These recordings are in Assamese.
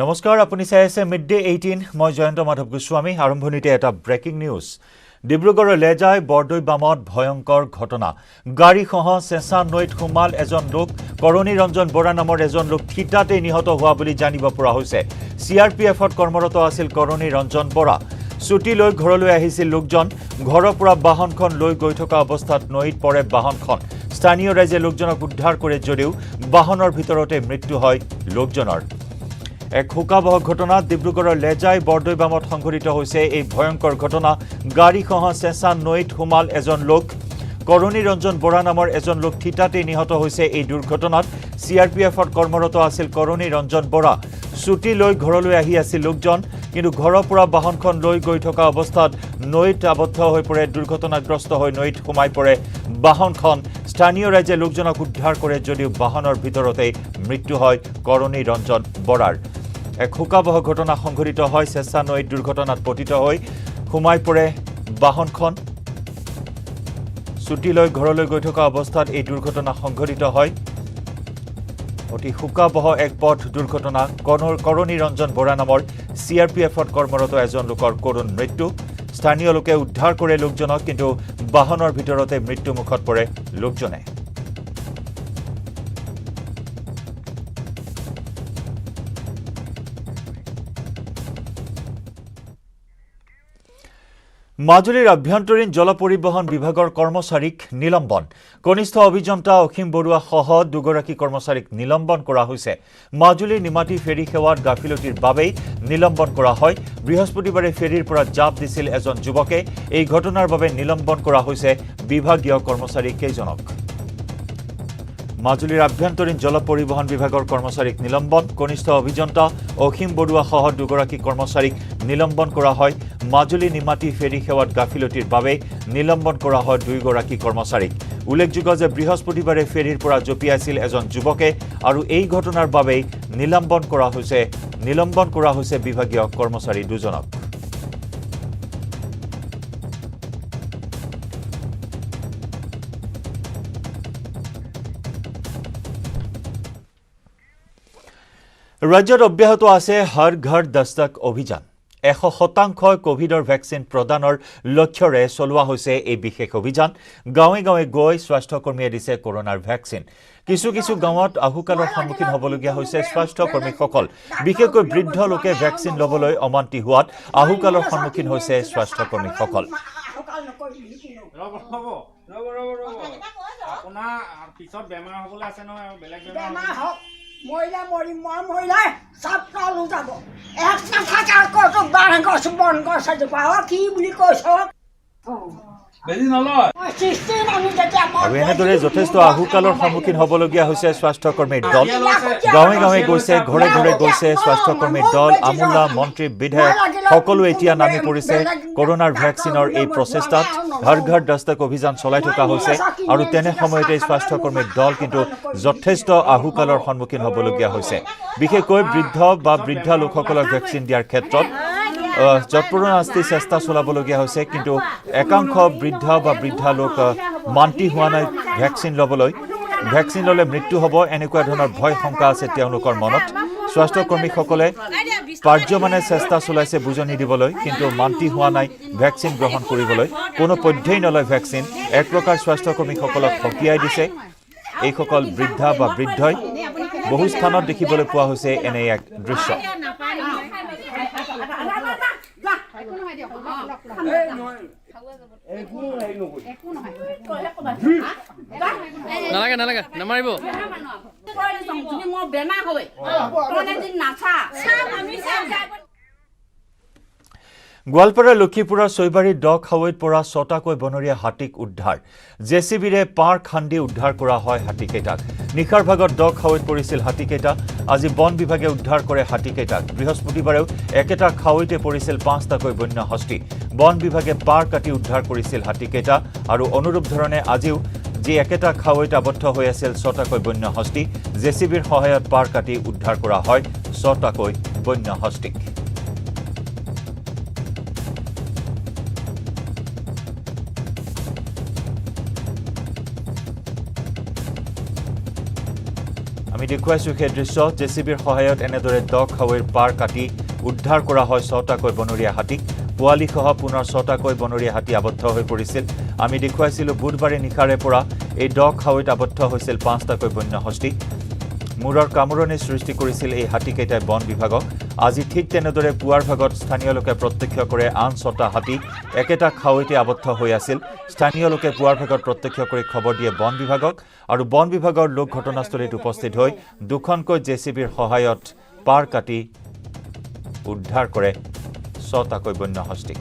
নমস্কাৰ আপুনি চাই আছে মিডডে 18 মই জয়ন্ত মাধৱ গোস্বামী আৰম্ভণিতে এটা ব্ৰেকিং নিউজ ডিব্ৰুগড়ৰ লেজাই বৰদৈ বামত ভয়ংকৰ ঘটনা গাড়ীসহ চেঁচা নৈত সোমাল এজন লোক কৰণী ৰঞ্জন বৰা নামৰ এজন লোক থিতাতে নিহত হোৱা বুলি জানিব পৰা হৈছে সিআৰপিএফত কৰ্মৰত আছিল কৰণী ৰঞ্জন বৰা ছুটি লৈ ঘৰলৈ আহিছিল লোকজন ঘৰৰ পৰা বাহনখন লৈ গৈ থকা অৱস্থাত নৈত পৰে বাহনখন স্থানীয় ৰাইজে লোকজনক উদ্ধাৰ কৰে যদিও বাহনৰ ভিতৰতে মৃত্যু হয় লোকজনৰ এক হুকাবহ ঘটনা ডিব্ৰুগড়ৰ লেজাই বৰদৈ বামত সংঘটিত হৈছে এই ভয়ংকৰ ঘটনা গাড়ীসহ চেঁচা নৈত সোমাল এজন লোক কৰণী ৰঞ্জন বৰা নামৰ এজন লোক থিতাতে নিহত হৈছে এই দুৰ্ঘটনাত সিআৰপিএফত কৰ্মৰত আছিল কৰণী ৰঞ্জন বৰা ছুটি লৈ ঘৰলৈ আহি আছিল লোকজন কিন্তু ঘৰৰ পৰা বাহনখন লৈ গৈ থকা অৱস্থাত নৈত আবদ্ধ হৈ পৰে দুৰ্ঘটনাগ্ৰস্ত হৈ নৈত সোমাই পৰে বাহনখন স্থানীয় ৰাইজে লোকজনক উদ্ধাৰ কৰে যদিও বাহনৰ ভিতৰতে মৃত্যু হয় কৰণী ৰঞ্জন বৰাৰ এক হুকাবহ ঘটনা সংঘটিত হয় চেঁচা নৈত দুৰ্ঘটনাত পতিত হৈ সোমাই পৰে বাহনখন ছুটি লৈ ঘৰলৈ গৈ থকা অৱস্থাত এই দুৰ্ঘটনা সংঘটিত হয় অতি হুকাবহ এক পথ দুৰ্ঘটনা কৰণী ৰঞ্জন বৰা নামৰ সিআৰপিএফত কৰ্মৰত এজন লোকৰ কৰুণ মৃত্যু স্থানীয় লোকে উদ্ধাৰ কৰে লোকজনক কিন্তু বাহনৰ ভিতৰতে মৃত্যু মুখত পৰে লোকজনে মাজুলীৰ আভ্যন্তৰীণ জল পৰিবহণ বিভাগৰ কৰ্মচাৰীক নিলম্বন কনিষ্ঠ অভিযন্তা অসীম বৰুৱা সহ দুগৰাকী কৰ্মচাৰীক নিলম্বন কৰা হৈছে মাজুলীৰ নিমাতী ফেৰী সেৱাৰ গাফিলতিৰ বাবেই নিলম্বন কৰা হয় বৃহস্পতিবাৰে ফেৰীৰ পৰা জাপ দিছিল এজন যুৱকে এই ঘটনাৰ বাবে নিলম্বন কৰা হৈছে বিভাগীয় কৰ্মচাৰী কেইজনক মাজুলীৰ আভ্যন্তৰীণ জল পৰিবহণ বিভাগৰ কৰ্মচাৰীক নিলম্বন কনিষ্ঠ অভিযন্তা অসীম বৰুৱা সহ দুগৰাকী কৰ্মচাৰীক নিলম্বন কৰা হয় মাজুলী নিমাতী ফেৰী সেৱাত গাফিলতিৰ বাবে নিলম্বন কৰা হয় দুইগৰাকী কৰ্মচাৰীক উল্লেখযোগ্য যে বৃহস্পতিবাৰে ফেৰীৰ পৰা জঁপিয়াইছিল এজন যুৱকে আৰু এই ঘটনাৰ বাবে নিলম্বন কৰা হৈছে বিভাগীয় কৰ্মচাৰী দুজনক ৰাজ্যত অব্যাহত আছে হৰ ঘৰ দস্তক অভিযান 100% কোভিডৰ ভ্যাকচিন প্ৰদানৰ লক্ষ্যৰে চলোৱা হৈছে এই বিশেষ অভিযান গাঁৱে গাঁৱে গৈ স্বাস্থ্যকৰ্মীয়ে দিছে কৰোনাৰ ভ্যাকচিন কিছু গাঁৱত আহুকালৰ সন্মুখীন হ'বলগীয়া হৈছে স্বাস্থ্যকৰ্মীসকল বিশেষকৈ বৃদ্ধ লোকে ভ্যাকচিন ল'বলৈ অমান্তি হোৱাত আহুকালৰ সন্মুখীন হৈছে স্বাস্থ্যকৰ্মীসকল আপোনাৰ পিছত বেমাৰ হ'বলৈ আছে নহয় বেলেগ বেমাৰ মহিলা মহিলা সব কালো যাব একটা থাকা কত বাৰণ কৰছ বন কৰছ পাওয়া কি বুলি কৈছ বেজি নলয় আৰু এনেদৰে যথেষ্ট আহুকালৰ সন্মুখীন হ'বলগীয়া হৈছে স্বাস্থ্যকৰ্মীৰ দল গাঁৱে গাঁৱে গৈছে ঘৰে ঘৰে গৈছে স্বাস্থ্যকৰ্মীৰ দল আমোলা মন্ত্ৰী বিধায়ক সকলো এতিয়া নামি পৰিছে কৰোনাৰ ভ্যাকচিনৰ এই প্ৰচেষ্টাত হৰ ঘৰ দস্তক অভিযান চলাই থকা হৈছে আৰু তেনে সময়তে স্বাস্থ্যকৰ্মীৰ দল কিন্তু যথেষ্ট আহুকালৰ সন্মুখীন হ'বলগীয়া হৈছে বিশেষকৈ বৃদ্ধা লোকসকলক ভ্যাকচিন দিয়াৰ ক্ষেত্ৰত যৎপৰোনাস্তি চেষ্টা চলাবলগীয়া হৈছে কিন্তু একাংশ বৃদ্ধা লোক মান্তি হোৱা নাই ভ্যাকচিন ল'লে মৃত্যু হ'ব এনেকুৱা ধৰণৰ ভয় শংকা আছে তেওঁলোকৰ মনত স্বাস্থ্যকৰ্মীসকলে পাৰ্যমানে চেষ্টা চলাইছে বুজনি দিবলৈ কিন্তু মান্তি হোৱা নাই ভ্যাকচিন গ্ৰহণ কৰিবলৈ কোনো পধ্যেই নলয় ভ্যাকচিন এক প্ৰকাৰ স্বাস্থ্যকৰ্মীসকলক সকীয়াই দিছে এইসকল বৃদ্ধই বহু স্থানত দেখিবলৈ পোৱা হৈছে এনে এক দৃশ্য নালাগে নামাৰিব গোৱালপাৰা লক্ষীপুৰৰ ছৈবাৰীৰ দ খাৱৈত পৰা 6টাকৈ বনৰীয়া হাতীক উদ্ধাৰ জেচিবিৰে পাৰ খান্দি উদ্ধাৰ কৰা হয় হাতীকেইটাক নিশাৰ ভাগত দ খাৱৈত পৰিছিল হাতীকেইটা আজি বন বিভাগে উদ্ধাৰ কৰে হাতীকেইটাক বৃহস্পতিবাৰেও একেটা খাৱৈতে পৰিছিল 5টাকৈ বন্য হস্তি বন বিভাগে পাৰ কাটি উদ্ধাৰ কৰিছিল হাতীকেইটা আৰু অনুৰূপ ধৰণে আজিও যি একেটা খাৱৈত আবদ্ধ হৈ আছিল 6টাকৈ বন্য হস্তি জেচিবিৰ সহায়ত পাৰ কাটি উদ্ধাৰ কৰা হয় 6টাকৈ বন্য হস্তিক আমি দেখুৱাইছোঁ সেই দৃশ্য জেচিবিৰ সহায়ত এনেদৰে দ খাৱৈৰ পাৰ কাটি উদ্ধাৰ কৰা হয় 6টাকৈ বনৰীয়া হাতী পোৱালিসহ পুনৰ 6টাকৈ বনৰীয়া হাতী আবদ্ধ হৈ পৰিছিল আমি দেখুৱাইছিলোঁ বুধবাৰে নিশাৰে পৰা এই দ খাৱৈত আবদ্ধ হৈছিল 5টাকৈ বন্য হস্তি মূৰৰ কামৰণে সৃষ্টি কৰিছিল এই হাতীকেইটাই বন বিভাগক আজি ঠিক তেনেদৰে পুৱাৰ ভাগত স্থানীয় লোকে প্ৰত্যক্ষ কৰে আন 6টা হাতী একেটা খাৱৈতে আবদ্ধ হৈ আছিল স্থানীয় লোকে পুৱাৰ ভাগত প্ৰত্যক্ষ কৰি খবৰ দিয়ে বন বিভাগক আৰু বন বিভাগৰ লোক ঘটনাস্থলীত উপস্থিত হৈ দুখনকৈ জেচিবিৰ সহায়ত পাৰ কাটি উদ্ধাৰ কৰে 6টাকৈ বন্য হস্তিক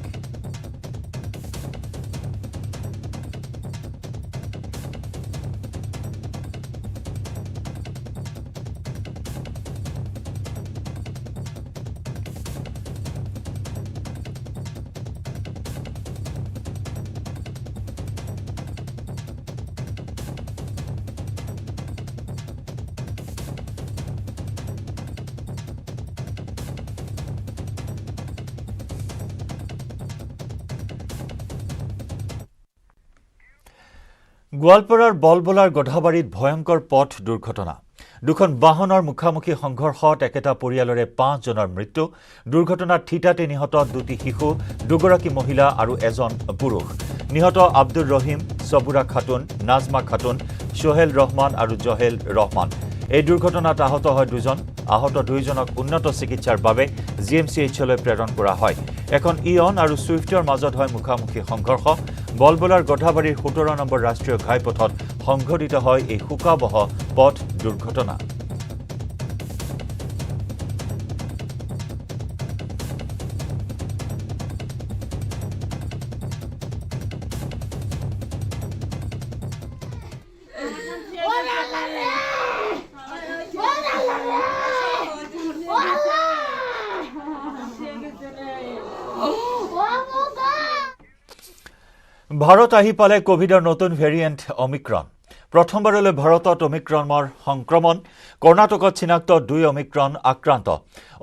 গোৱালপাৰাৰ বলবলাৰ গধাবাৰীত ভয়ংকৰ পথ দুৰ্ঘটনা দুখন বাহনৰ মুখামুখি সংঘৰ্ষত একেটা পৰিয়ালৰে 5 জনৰ মৃত্যু দুৰ্ঘটনাত থিতাতে নিহত 2টি শিশু 2গৰাকী মহিলা আৰু এজন পুৰুষ নিহত আব্দুৰ ৰহিম সবুৰা খাতুন নাজমা খাতুন সোহেল ৰহমান আৰু জহেল ৰহমান এই দুৰ্ঘটনাত আহত হয় 2জন আহত 2জনক উন্নত চিকিৎসাৰ বাবে জিএমচিএইচলৈ প্ৰেৰণ কৰা হয় এখন ইয়ন আৰু সুইফটৰ মাজত হয় মুখামুখি সংঘৰ্ষ বলবলাৰ গধাবাৰীৰ 17 নম্বৰ ৰাষ্ট্ৰীয় ঘাইপথত সংঘটিত হয় এই শোকাবহ পথ দুৰ্ঘটনা ভাৰত আহি পালে কোভিডৰ নতুন ভেৰিয়েণ্ট অমিক্ৰন প্ৰথমবাৰলৈ ভাৰতত অমিক্ৰনৰ সংক্ৰমণ কৰ্ণাটকত চিনাক্ত 2 অমিক্ৰন আক্ৰান্ত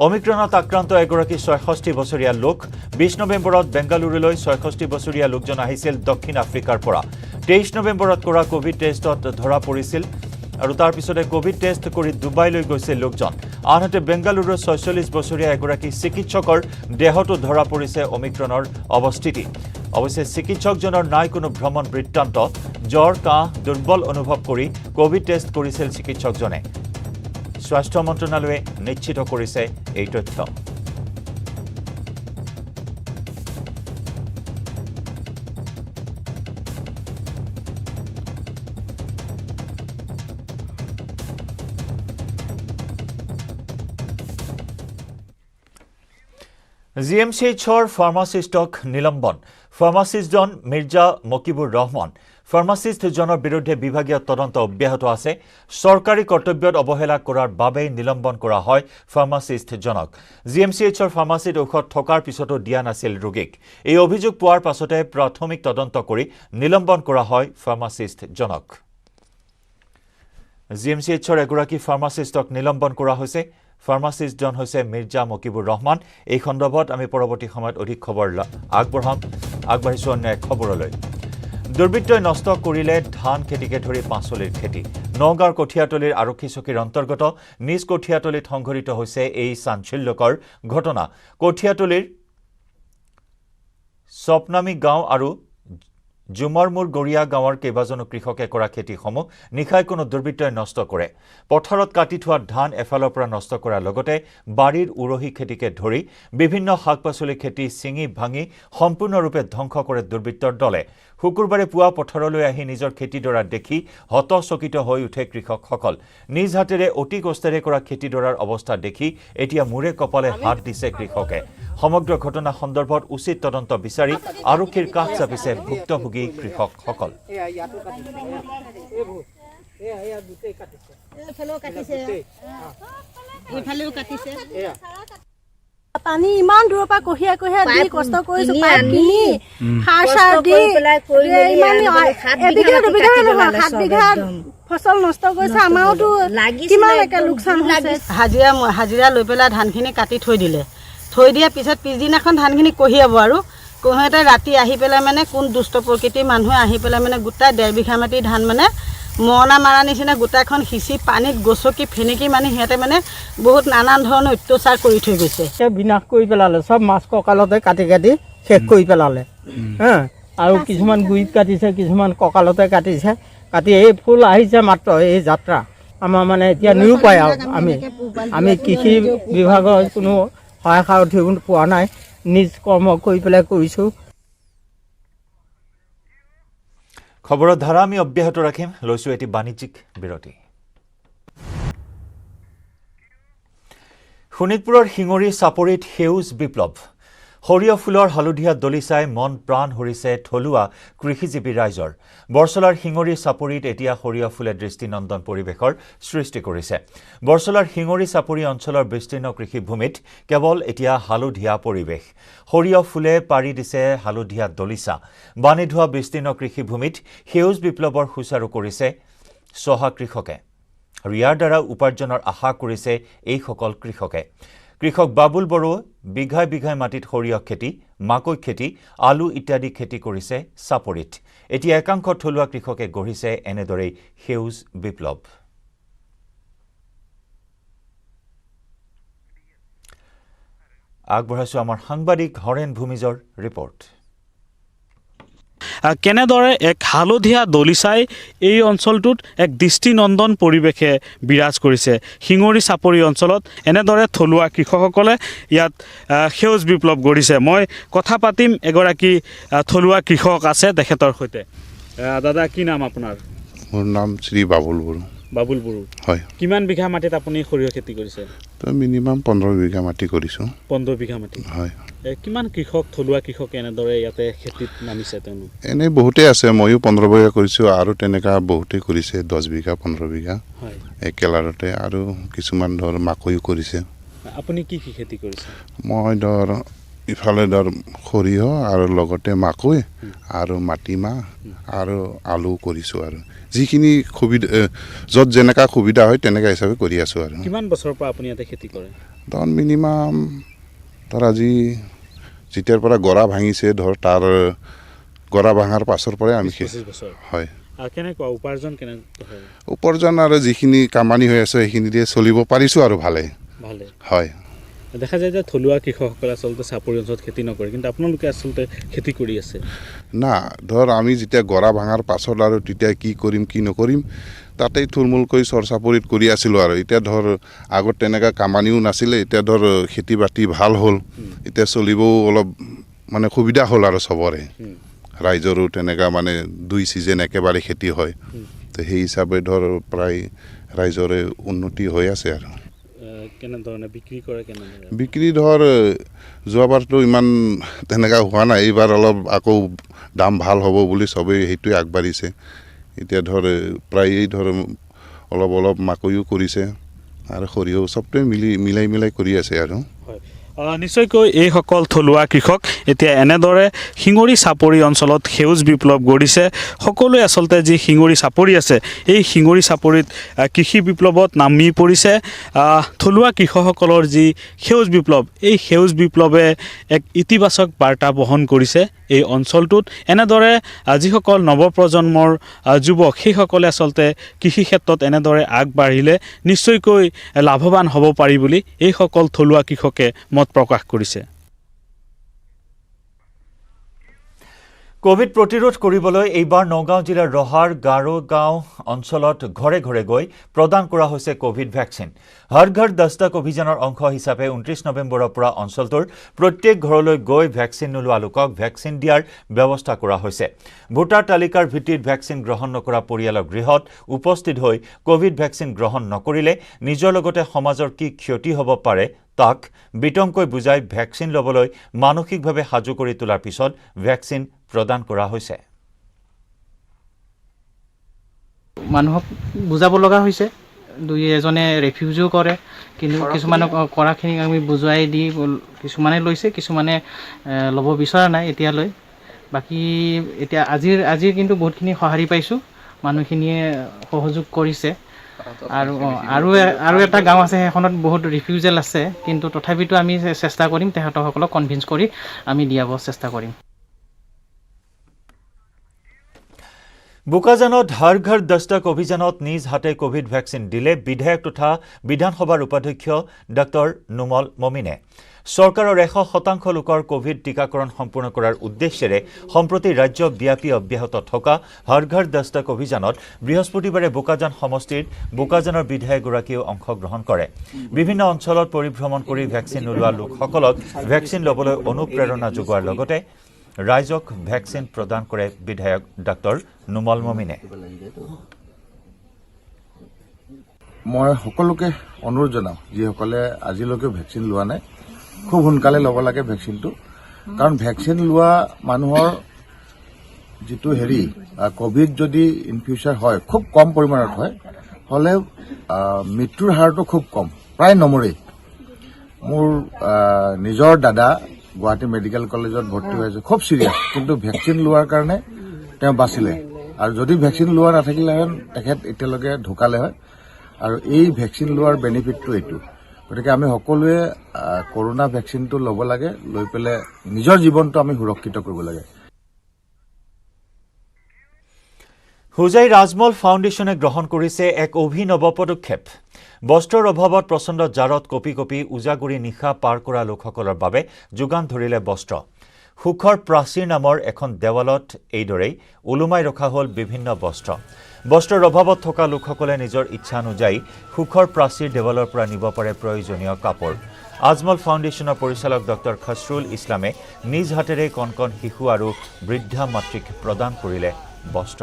অমিক্ৰনত আক্ৰান্ত এগৰাকী 66 বছৰীয়া লোক 20 নৱেম্বৰত বেংগালুৰুলৈ 66 বছৰীয়া লোকজন আহিছিল দক্ষিণ আফ্ৰিকাৰ পৰা 23 নৱেম্বৰত কৰা কোভিড টেষ্টত ধৰা পৰিছিল আৰু তাৰ পিছতে কোভিড টেষ্ট কৰি দুবাইলৈ গৈছিল লোকজন আনহাতে বেংগালুৰুৰ 46 বছৰীয়া এগৰাকী চিকিৎসকৰ দেহটো ধৰা পৰিছে অমিক্ৰনৰ অৱস্থিতি অৱশ্যে চিকিৎসকজনৰ নাই কোনো ভ্ৰমণ বৃত্তান্ত জ্বৰ কাহ দুৰ্বল অনুভৱ কৰি কোভিড টেষ্ট কৰিছিল চিকিৎসকজনে স্বাস্থ্য মন্ত্ৰালয়ে নিশ্চিত কৰিছে এই তথ্য জিএমচিএইচৰ ফাৰ্মাচিষ্টক নিলম্বন ফাৰ্মাচিষ্টজন মিৰ্জা মকিবুৰ ৰহমান ফাৰ্মাচিষ্টজনৰ বিৰুদ্ধে বিভাগীয় তদন্ত অব্যাহত আছে চৰকাৰী কৰ্তব্যত অৱহেলা কৰাৰ বাবে নিলম্বন কৰা হয় ফাৰ্মাচিষ্টজনক জিএমচিএইচৰ ফাৰ্মাচিত ঔষধ থকাৰ পিছতো দিয়া নাছিল ৰোগীক এই অভিযোগ পোৱাৰ পাছতে প্ৰাথমিক তদন্ত কৰি নিলম্বন কৰা হয় ফাৰ্মাচিষ্টজনক জিএমচিএইচৰ এগৰাকী ফাৰ্মাচিষ্টক নিলম্বন কৰা হৈছে ফাৰ্মাচিষ্টজন হৈছে মিৰ্জা মকিবুৰ ৰহমান এই খণ্ডত আমি পৰৱৰ্তী সময়ত অধিক খবৰ আগবাঢ়িছো অন্য এক খবৰলৈ দুৰ্বৃত্তই নষ্ট কৰিলে ধান খেতিকে ধৰি পাচলিৰ খেতি নগাঁৱৰ কঠিয়াতলীৰ আৰক্ষী চকীৰ অন্তৰ্গত নিজ কঠিয়াতলীত সংঘটিত হৈছে এই চাঞ্চল্যকৰ ঘটনা কঠিয়াতলীৰ স্বপ্নামী গাঁও আৰু জুমৰমুৰ গৰিয়া গাঁৱৰ কেইবাজনো কৃষকে কৰা খেতিসমূহ নিশাই কোনো দুৰ্বৃত্তই নষ্ট কৰে পথাৰত কাটি থোৱা ধান এফালৰ পৰা নষ্ট কৰাৰ লগতে বাৰীৰ উৰহি খেতিকে ধৰি বিভিন্ন শাক-পাচলি খেতি চিঙি ভাঙি সম্পূৰ্ণৰূপে ধ্বংস কৰে দুৰ্বৃত্তৰ দলে শুকুৰবাৰে পুৱা পথাৰলৈ আহি নিজৰ খেতিডৰা দেখি হতচকিত হৈ উঠে কৃষকসকল নিজ হাতেৰে অতি কষ্টেৰে কৰা খেতিডৰাৰ অৱস্থা দেখি এতিয়া মূৰে কপালে হাত দিছে কৃষকে সমগ্ৰ ঘটনা সন্দৰ্ভত উচিত তদন্ত বিচাৰি আৰক্ষীৰ কাষ চাপিছে ভুক্তভোগী কৃষকসকল পানী ইমান দূৰৰ পৰা কঢ়িয়াই দি কষ্ট কৰিছো পাইপ কিনি সাৰ দি সাত বিঘা ফচল নষ্ট কৰিছে আমাৰতো কিমান একে লোকচান হৈছে হাজিৰা লৈ পেলাই ধানখিনি কাটি থৈ দিলে থৈ দিয়াৰ পিছত পিছদিনাখন ধানখিনি কঢ়িয়াব আৰু কঢ়িয়াতে ৰাতি আহি পেলাই মানে কোন দুষ্ট প্ৰকৃতিৰ মানুহে আহি পেলাই মানে গোটাই 1.5 বিঘা মাটি ধান মানে মৰণা মাৰা নিচিনা গোটাখন সিঁচি পানীত গছকি ফেনেকি মানে সিহঁতে মানে বহুত নানান ধৰণৰ অত্যাচাৰ কৰি থৈ গৈছে। বিনাশ কৰি পেলালে, চব মাছ কঁকালতে কাটি কাটি শেষ কৰি পেলালে হা। আৰু কিছুমান গুৰিত কাটিছে, কিছুমান কঁকালতে কাটিছে, কাটি এই ফুল আহিছে মাত্ৰ এই যাত্ৰা আমাৰ মানে এতিয়া নিৰুপায় আৰু আমি কৃষি বিভাগৰ কোনো সহায় সাৰথি পোৱা নাই, নিজ কৰ্ম কৰি পেলাই কৰিছোঁ। খবৰৰ ধাৰা আমি অব্যাহত ৰাখিম। লৈছোঁ এটি বাণিজ্যিক বিৰতি। শোণিতপুৰৰ শিঙৰি চাপৰিত সেউজ বিপ্লৱ। সৰিয়হ ফুলৰ হালধীয়া দলিচাই মন প্ৰাণ হৰিছে থলুৱা কৃষিজীৱী ৰাইজৰ। বৰচলাৰ শিঙৰি চাপৰিত এতিয়া সৰিয়হ ফুলে দৃষ্টিনন্দন পৰিৱেশৰ সৃষ্টি কৰিছে। বৰচলাৰ শিঙৰি চাপৰি অঞ্চলৰ বিস্তীৰ্ণ কৃষিভূমিত কেৱল এতিয়া হালধীয়া পৰিৱেশ। সৰিয়হ ফুলে পাৰি দিছে হালধীয়া দলিচা। বানি ধোৱা বিস্তীৰ্ণ কৃষিভূমিত সেউজ বিপ্লৱৰ সূচাৰু কৰিছে চহা কৃষকে। আৰু ইয়াৰ দ্বাৰা উপাৰ্জনৰ আশা কৰিছে এইসকল কৃষকে। কৃষক বাবুল বড়ো বিঘাই বিঘাই মাটিত সৰিয়হ খেতি, মাকৈ খেতি, আলু ইত্যাদি খেতি কৰিছে চাপৰিত। এতিয়া একাংশ থলুৱা কৃষকে গঢ়িছে এনেদৰেই সেউজ বিপ্লৱ। আগবঢ়াইছোঁ আমাৰ সাংবাদিক হৰেণ ভূমিজৰ ৰিপৰ্ট। কেনেদৰে এক হালধীয়া দলিচাই এই অঞ্চলটোত এক দৃষ্টিনন্দন পৰিৱেশে বিৰাজ কৰিছে। শিঙৰি চাপৰি অঞ্চলত এনেদৰে থলুৱা কৃষকসকলে ইয়াত সেউজ বিপ্লৱ গঢ়িছে। মই কথা পাতিম, এগৰাকী থলুৱা কৃষক আছে তেখেতৰ সৈতে। দাদা, কি নাম আপোনাৰ? মোৰ নাম শ্ৰী বাবুল বড়ো। বাবুল বড়ো, হয়। কিমান বিঘা মাটিত আপুনি সৰিয়হ খেতি কৰিছে? তো মিনিমাম 15 বিঘা মাটি কৰিছোঁ। 15 বিঘা মাটি, হয়। কিমান কৃষক, থলুৱা কৃষক এনেদৰে ইয়াতে খেতিত নামিছে তেওঁলোক? এনেই বহুতেই আছে, ময়ো 15 বিঘা কৰিছোঁ, আৰু তেনেকুৱা বহুতেই কৰিছে 10 বিঘা 15 বিঘা একেলাৰতে, আৰু কিছুমান ধৰ মাকৈও কৰিছে। আপুনি কি কি খেতি কৰিছে? মই ধৰ ইফালে ধৰ সৰিয়হ আৰু লগতে মাকৈ আৰু মাটিমাহ আৰু আলু কৰিছোঁ, আৰু যিখিনি সুবিধা য'ত যেনেকুৱা সুবিধা হয় তেনেকুৱা হিচাপে কৰি আছোঁ। আৰু কিমান বছৰৰ পৰা আপুনি ইয়াতে খেতি কৰে? ধৰ মিনিমাম ধৰ আজি যেতিয়াৰ পৰা গৰা ভাঙিছে, ধৰ তাৰ গৰা ভাঙাৰ পাছৰ পৰাই আমি 25 বছৰ। হয়। কেনেকুৱা উপাৰ্জন কেনেকুৱা হয়? উপাৰ্জন আৰু যিখিনি কামানি হৈ আছে সেইখিনি দিয়ে চলিব পাৰিছোঁ আৰু ভালে। হয়। দেখা যায় যে থলুৱা কৃষকসকলে আচলতে চাপৰি অঞ্চলত খেতি নকৰে, কিন্তু আপোনালোকে আচলতে খেতি কৰি আছে। না, ধৰ আমি যেতিয়া গৰা ভাঙাৰ পাছত আৰু তেতিয়া কি কৰিম কি নকৰিম তাতেই থুলমূলকৈ চৰ চাপৰিত কৰি আছিলোঁ। আৰু এতিয়া ধৰ আগত তেনেকুৱা কামানিও নাছিলে, এতিয়া ধৰ খেতি বাতি ভাল হ'ল, এতিয়া চলিবও অলপ মানে সুবিধা হ'ল আৰু চবৰে। ৰাইজৰো তেনেকুৱা মানে 2 ছিজন একেবাৰে খেতি হয়, তো সেই হিচাপে ধৰ প্ৰায় ৰাইজৰে উন্নতি হৈ আছে। আৰু কেনেধৰণে বিক্ৰী কৰে? কেনেদৰে বিক্ৰী ধৰ যোৱাবাৰতো ইমান তেনেকুৱা হোৱা নাই, এইবাৰ অলপ আকৌ দাম ভাল হ'ব বুলি চবেই সেইটোৱে আগবাঢ়িছে। এতিয়া ধৰ প্ৰায় ধৰ অলপ অলপ মাকৈও কৰিছে আৰু সৰিয়হ চবটোৱে মিলাই কৰি আছে। আৰু নিশ্চয়কৈ এইসকল থলুৱা কৃষক এতিয়া এনেদৰে শিঙৰি চাপৰি অঞ্চলত সেউজ বিপ্লৱ গঢ়িছে। সকলোৱে আচলতে যি শিঙৰি চাপৰি আছে, এই শিঙৰি চাপৰিত কৃষি বিপ্লৱত নামি পৰিছে। থলুৱা কৃষকসকলৰ যি সেউজ বিপ্লৱ, এই সেউজ বিপ্লৱে এক ইতিবাচক বাৰ্তা বহন কৰিছে এই অঞ্চলটোত। এনেদৰে যিসকল নৱপ্ৰজন্মৰ যুৱক, সেইসকলে আচলতে কৃষি ক্ষেত্ৰত এনেদৰে আগবাঢ়িলে নিশ্চয়কৈ লাভৱান হ'ব পাৰি বুলি এইসকল থলুৱা কৃষকে মত প্ৰকাশ কৰিছে। কোভিড প্ৰতিৰোধ কৰিবলৈ এইবাৰ নগাঁও জিলাৰ ৰহাৰ গাৰোগাঁও অঞ্চলত ঘৰে ঘৰে গৈ প্ৰদান কৰা হৈছে কোভিড ভেকচিন। হৰ ঘৰ দস্তক অভিযানৰ অংশ হিচাপে 29 নৱেম্বৰৰ পৰা অঞ্চলটোৰ প্ৰত্যেক ঘৰলৈ গৈ ভেকচিন নোলোৱা লোকক ভেকচিন দিয়াৰ ব্যৱস্থা কৰা হৈছে। ভোটাৰ তালিকাৰ ভিত্তিত ভেকচিন গ্ৰহণ নকৰা পৰিয়ালৰ গৃহত উপস্থিত হৈ কোভিড ভেকচিন গ্ৰহণ নকৰিলে নিজৰ লগতে সমাজৰ কি ক্ষতি হ'ব পাৰে তাক বিতংকৈ বুজাই ভেকচিন ল'বলৈ মানসিকভাৱে সাজু কৰি তোলাৰ পিছত ভেকচিন প্ৰদান কৰা হৈছে। মানুহক বুজাব লগা হৈছে, 2-এজনে ৰেফিউজো কৰে, কিন্তু কিছুমানে কৰাখিনিক আমি বুজুৱাই দি কিছুমানে লৈছে, কিছুমানে ল'ব বিচৰা নাই এতিয়ালৈ। বাকী এতিয়া আজিৰ কিন্তু বহুতখিনি সঁহাৰি পাইছোঁ, মানুহখিনিয়ে সহযোগ কৰিছে। আৰু এটা গাঁও আছে, সেইখনত বহুত ৰিফিউজেল আছে, কিন্তু তথাপিতো আমি চেষ্টা কৰিম তেখেতসকলক কনভিন্স কৰি আমি দিয়াব চেষ্টা কৰিম। বোকাজানত হৰ ঘৰ দস্তক অভিযানত নিজ হাতে কোভিড ভেকচিন দিলে বিধায়ক তথা বিধানসভাৰ উপাধ্যক্ষ ডক্টৰ নুমল মমিনে চৰকাৰৰ 100% লোকৰ কোভিড টিকাকৰণ সম্পূৰ্ণ কৰাৰ উদ্দেশ্যেৰে সম্প্ৰতি ৰাজ্যব্যাপী অব্যাহত থকা হৰ ঘৰ দস্তক অভিযানত বৃহস্পতিবাৰে বোকাজান সমষ্টিৰ বোকাজানৰ বিধায়কগৰাকীয়েও অংশগ্ৰহণ কৰে বিভিন্ন অঞ্চলত পৰিভ্ৰমণ কৰি ভেকচিন নোলোৱা লোকসকলক ভেকচিন ল'বলৈ অনুপ্ৰেৰণা যোগোৱাৰ লগতে ৰাইজক ভেকচিন প্ৰদান কৰে বিধায়ক ডক্টৰ নুমল মমিনে মই সকলোকে অনুৰোধ জনাওঁ যিসকলে আজিলৈকে ভেকচিন লোৱা নাই খুব সোনকালে ল'ব লাগে ভেকচিনটো কাৰণ ভেকচিন লোৱা মানুহৰ যিটো কোভিড যদি ইন ফিউচাৰ হয় খুব কম পৰিমাণত হয় হলে মৃত্যুৰ হাৰটো খুব কম প্ৰায় নমৰেই মোৰ নিজৰ দাদা গুৱাহাটী মেডিকেল কলেজত ভৰ্তি হৈ আছে খুব সিৰিয়াছ কিন্তু ভেকচিন লোৱাৰ কাৰণে তেওঁ বাচিলে আৰু যদি ভেকচিন লোৱা নাথাকিলেহেঁতেন তেখেত এতিয়ালৈকে ঢুকালে হয় আৰু এই ভেকচিন লোৱাৰ বেনিফিটটো এইটো গতিকে আমি সকলোৱে কৰোনা ভেকচিনটো ল'ব লাগে লৈ পেলাই নিজৰ জীৱনটো আমি সুৰক্ষিত কৰিব লাগে হুজাই ৰাজমল ফাউণ্ডেশ্যনে গ্ৰহণ কৰিছে এক অভিনৱ পদক্ষেপ বস্ত্ৰৰ অভাৱত প্ৰচণ্ড জাৰত কপি কপি উজাগৰি নিশা পাৰ কৰা লোকসকলৰ বাবে যোগান ধৰিলে বস্ত্ৰ সুখৰ প্ৰাচীৰ নামৰ এখন দেৱালত এইদৰেই ওলোমাই ৰখা হ'ল বিভিন্ন বস্ত্ৰৰ অভাৱত থকা লোকসকলে নিজৰ ইচ্ছা অনুযায়ী সুখৰ প্ৰাচীৰ দেৱালৰ পৰা নিব পাৰে প্ৰয়োজনীয় কাপোৰ আজমল ফাউণ্ডেশ্যনৰ পৰিচালক ডক্টৰ খছৰুল ইছলামে নিজ হাতেৰে কণ কণ শিশু আৰু বৃদ্ধা মাতৃক প্ৰদান কৰিলে বস্ত্ৰ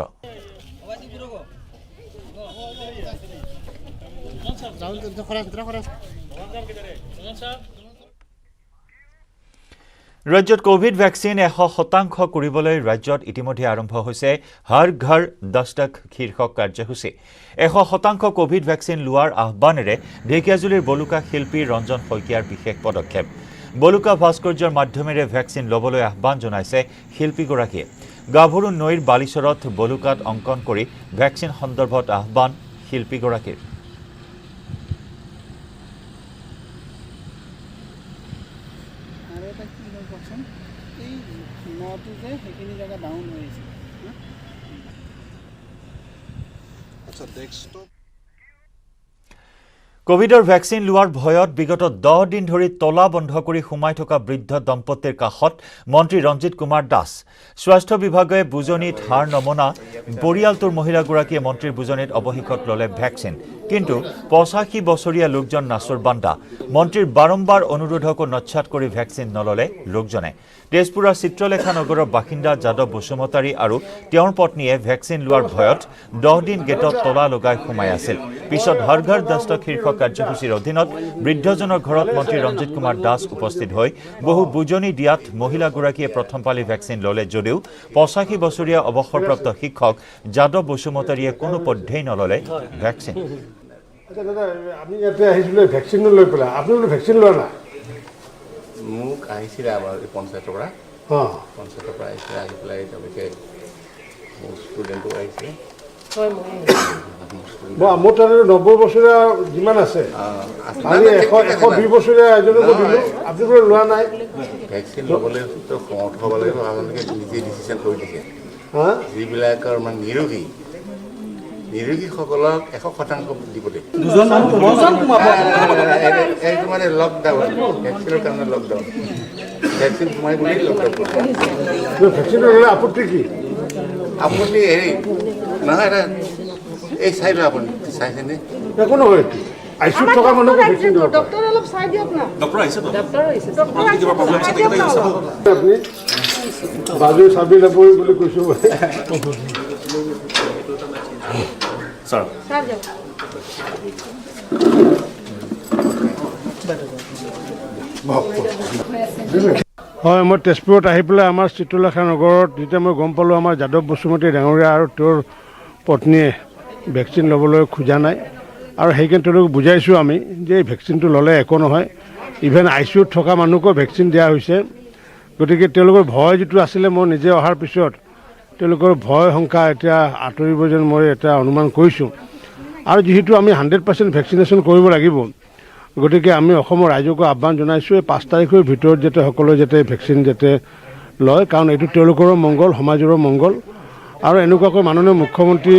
ৰাজ্যত কোভিড ভেকচিন 100% কৰিবলৈ ৰাজ্যত ইতিমধ্যে আৰম্ভ হৈছে হৰ ঘৰ দস্তক শীৰ্ষক কাৰ্যসূচী 100% কোভিড ভেকচিন লোৱাৰ আহ্বানেৰে ঢেকিয়াজুলিৰ বলুকা শিল্পী ৰঞ্জন শইকীয়াৰ বিশেষ পদক্ষেপ বলুকা ভাস্কৰ্যৰ মাধ্যমেৰে ভেকচিন ল'বলৈ আহ্বান জনাইছে শিল্পীগৰাকীয়ে গাভৰু নৈৰ বালিচৰত বলুকাত অংকন কৰি ভেকচিন সন্দৰ্ভত আহ্বান শিল্পীগৰাকীৰ কোভিডৰ ভেকচিন লোৱাৰ ভয়ত বিগত 10 দিন ধৰি তলা বন্ধ কৰি সোমাই থকা বৃদ্ধ দম্পতীৰ কাষত মন্ত্ৰী ৰঞ্জিত কুমাৰ দাস স্বাস্থ্য বিভাগে বুজনিত হাৰ নমনা পৰিয়ালটোৰ মহিলাগৰাকীয়ে মন্ত্ৰীৰ বুজনিত অৱশেষত ল'লে ভেকচিন কিন্তু 85 বছৰীয়া লোকজন নাছৰ বান্দা মন্ত্ৰীৰ বাৰম্বাৰ অনুৰোধকো নচ্ছাত কৰি ভেকচিন নললে লোকজনে তেজপুৰৰ চিত্ৰলেখা নগৰৰ বাসিন্দা যাদৱ বসুমতাৰী আৰু তেওঁৰ পত্নীয়ে ভেকচিন লোৱাৰ ভয়ত 10 দিন গেটত তলা লগাই সোমাই আছিল পিছত হৰ ঘৰ দস্তক শীৰ্ষক কাৰ্যসূচীৰ অধীনত বৃদ্ধজনৰ ঘৰত মন্ত্ৰী ৰঞ্জিত কুমাৰ দাস উপস্থিত হৈ বহু বুজনি দিয়াত মহিলাগৰাকীয়ে প্ৰথম পালি ভেকচিন ল'লে যদিও 85 বছৰীয়া অৱসৰপ্ৰাপ্ত শিক্ষক যাদৱ বসুমতাৰীয়ে কোনো পধ্যেই নললে ভেকচিন আচ্ছা দাদা আমি ইয়াতে আহিছিলোঁ ভেকচিন লৈ পেলাই আপোনালোকে ভেকচিন লোৱা নাই মোক আহিছিলে আমাৰ পঞ্চায়তৰ পৰা পঞ্চায়তৰ পৰা আহিছিলে আহি পেলাই তেওঁলোকে মোৰ ষ্টুডেণ্টো আহিছিলে মোৰ তাতে 90 বছৰীয়া যিমান আছে আমি 120 বছৰীয়া এজনকো দিলোঁ আপোনালোকে লোৱা নাই ভেকচিন ল'বলৈ সমৰ্থ হ'ব লাগিব আপোনালোকে নিজে ডিচিশ্যন কৰি দিছে যিবিলাকৰ মানে নিৰোগীসকলক 100% দিব লাগিব এইটো মানে লকডাউন ভেকচিনৰ কাৰণে লকডাউন ভেকচিন সোমাই বুলি লকডাউন ভেকচিন ল'লে আপত্তি কি আপত্তি নহয় এটা এই চাই লওঁ আপুনি চাইছেনে একো নহয় আইচিউত থকা মানুহকো ভেকচিন দিব ডক্টৰ অলপ চাই দিয়ক না আপুনি বাজু চাবি ল'বই বুলি কৈছোঁ হয় মই তেজপুৰত আহি পেলাই আমাৰ চিত্ৰলেখা নগৰত যেতিয়া মই গম পালোঁ আমাৰ যাদৱ বসুমতী ডাঙৰীয়া আৰু তেওঁৰ পত্নীয়ে ভেকচিন ল'বলৈ খোজা নাই আৰু সেইকাৰণে তেওঁলোকক বুজাইছোঁ আমি যে এই ভেকচিনটো ল'লে একো নহয় ইভেন আইচিউত থকা মানুহকো ভেকচিন দিয়া হৈছে গতিকে তেওঁলোকৰ ভয় যিটো আছিলে মই নিজে অহাৰ পিছত তেওঁলোকৰ ভয় শংকা এতিয়া আঁতৰিব যেন মই এটা অনুমান কৰিছোঁ আৰু যিহেতু আমি 100% ভেকচিনেশ্যন কৰিব লাগিব গতিকে আমি অসমৰ ৰাইজকো আহ্বান জনাইছোঁ এই 5 তাৰিখৰ ভিতৰত যাতে সকলোৱে যাতে ভেকচিন যাতে লয় কাৰণ এইটো তেওঁলোকৰো মংগল সমাজৰো মংগল আৰু এনেকুৱাকৈ মাননীয় মুখ্যমন্ত্ৰী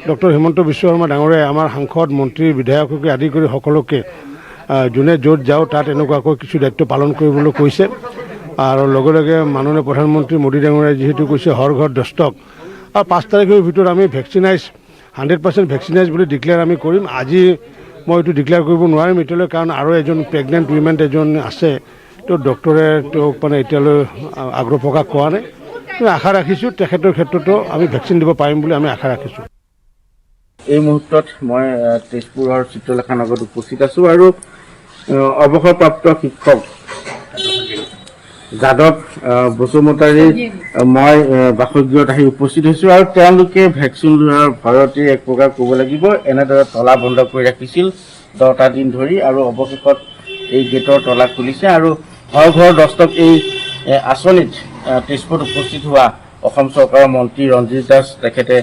ডক্টৰ হিমন্ত বিশ্ব শৰ্মা ডাঙৰীয়াই আমাৰ সাংসদ মন্ত্ৰী বিধায়ককে আদি কৰি সকলোকে যোনে য'ত যাওঁ তাত এনেকুৱাকৈ কিছু দায়িত্ব পালন কৰিবলৈ কৈছে আৰু লগে লগে মাননীয় প্ৰধানমন্ত্ৰী মোদী ডাঙৰীয়াই যিহেতু কৈছে হৰ ঘৰ দস্তক আৰু 5 তাৰিখৰ ভিতৰত আমি ভেকচিনাইজ 100% ভেকচিনাইজ বুলি ডিক্লেয়াৰ আমি কৰিম আজি মই এইটো ডিক্লেয়াৰ কৰিব নোৱাৰিম এতিয়ালৈ কাৰণ আৰু এজন প্ৰেগনেণ্ট উইমেন এজন আছে তো ডক্টৰে তেওঁক মানে এতিয়ালৈ আগ্ৰহ প্ৰকাশ কৰা নাই আশা ৰাখিছোঁ তেখেতৰ ক্ষেত্ৰতো আমি ভেকচিন দিব পাৰিম বুলি আমি আশা ৰাখিছোঁ এই মুহূৰ্তত মই তেজপুৰৰ চিত্ৰলেখা নগৰত উপস্থিত আছোঁ আৰু অৱসৰপ্ৰাপ্ত শিক্ষক যাদৱ বসুমতাৰী মই বাসগৃহত আহি উপস্থিত হৈছোঁ আৰু তেওঁলোকে ভেকচিন লোৱাৰ ভয়তে এক প্ৰকাৰ ক'ব লাগিব এনেদৰে তলা বন্ধ কৰি ৰাখিছিল 10টা দিন ধৰি আৰু অৱশেষত এই গেটৰ তলা খুলিছে আৰু হৰ ঘৰ দস্তক এই আঁচনিত তেজপুৰত উপস্থিত হোৱা অসম চৰকাৰৰ মন্ত্ৰী ৰঞ্জিত দাস তেখেতে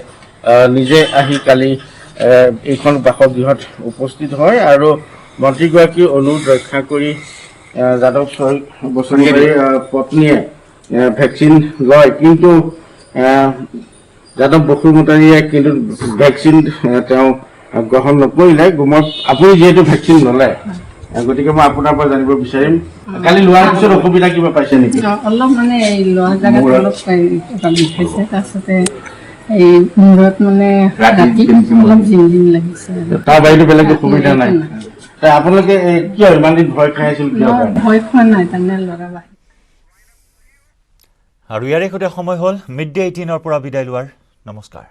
নিজে আহি কালি এইখন বাসগৃহত উপস্থিত হয় আৰু মন্ত্ৰীগৰাকীৰ অনুৰোধ ৰক্ষা কৰি যাদৱ বসুমতাৰীৰ পত্নীয়ে ভেকচিন লয় কিন্তু যাদৱ বসুমতাৰীয়ে কিন্তু ভেকচিন তেওঁ গ্ৰহণ নকৰিলে আপুনি যিহেতু ভেকচিন ল'লে গতিকে মই আপোনাৰ পৰা জানিব বিচাৰিম কালি লোৱাৰ পিছত অসুবিধা কিবা পাইছে নেকি অলপ মানে লোৱা জেগাত অলপ বিষাইছে তাৰপিছতে এই মূৰত মানে ৰাতি অলপ জিম লাগিছে তাৰ বাহিৰে বেলেগ অসুবিধা নাই আপোনালোকে কিয় ইমান দিন ভয় খাই আছিল ভয় খোৱা নাই তাৰমানে ল'ৰা বাহিৰ আৰু ইয়াৰে সৈতে সময় হ'ল মিড ডে 18 পৰা বিদায় লোৱাৰ নমস্কাৰ